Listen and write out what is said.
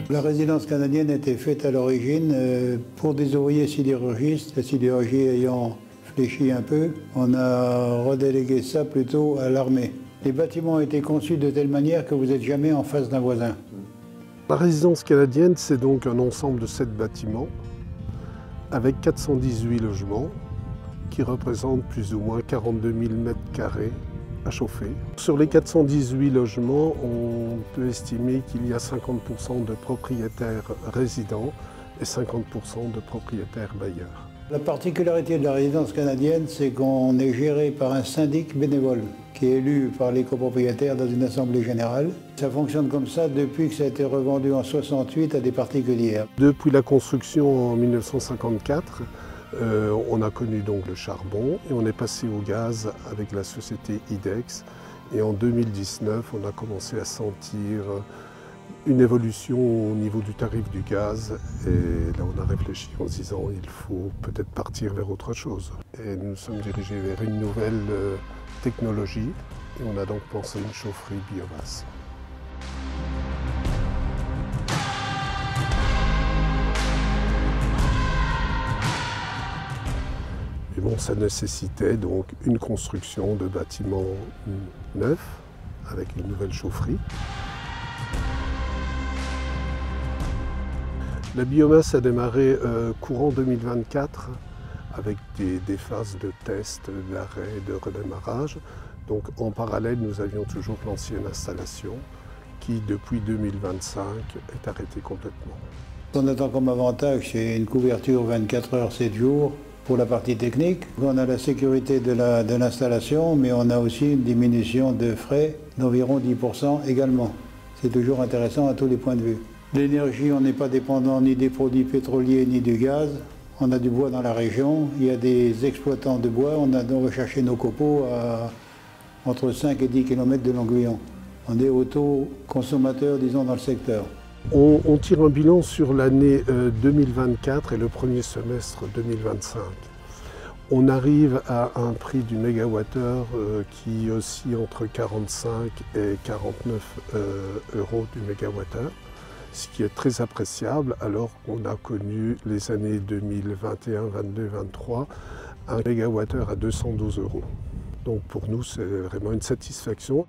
La résidence canadienne était faite à l'origine pour des ouvriers sidérurgistes, la sidérurgie ayant fléchi un peu, on a redélégué ça plutôt à l'armée. Les bâtiments ont été conçus de telle manière que vous n'êtes jamais en face d'un voisin. La résidence canadienne, c'est donc un ensemble de 7 bâtiments avec 418 logements qui représentent plus ou moins 42 000 m² à chauffer. Sur les 418 logements, on peut estimer qu'il y a 50% de propriétaires résidents et 50% de propriétaires bailleurs. La particularité de la résidence canadienne, c'est qu'on est géré par un syndic bénévole qui est élu par les copropriétaires dans une assemblée générale. Ça fonctionne comme ça depuis que ça a été revendu en 68 à des particuliers. Depuis la construction en 1954, on a connu donc le charbon et on est passé au gaz avec la société IDEX. Et en 2019, on a commencé à sentir une évolution au niveau du tarif du gaz. Et là, on a réfléchi en se disant il faut peut-être partir vers autre chose. Et nous nous sommes dirigés vers une nouvelle technologie et on a donc pensé une chaufferie biomasse. Et bon, ça nécessitait donc une construction de bâtiments neufs avec une nouvelle chaufferie. La biomasse a démarré courant 2024 avec des phases de test, d'arrêt, de redémarrage. Donc en parallèle, nous avions toujours l'ancienne installation qui, depuis 2025, est arrêtée complètement. Ce qu'on attend comme avantage, c'est une couverture 24 heures, 7 jours pour la partie technique. On a la sécurité de l'installation, mais on a aussi une diminution de frais d'environ 10% également. C'est toujours intéressant à tous les points de vue. L'énergie, on n'est pas dépendant ni des produits pétroliers ni du gaz. On a du bois dans la région, il y a des exploitants de bois, on a donc recherché nos copeaux à entre 5 et 10 km de Longuillon. On est auto-consommateur, disons, dans le secteur. On tire un bilan sur l'année 2024 et le premier semestre 2025. On arrive à un prix du mégawattheure qui oscille entre 45 et 49 euros du mégawattheure, ce qui est très appréciable alors qu'on a connu les années 2021, 22, 23, un mégawattheure à 212 euros. Donc pour nous, c'est vraiment une satisfaction.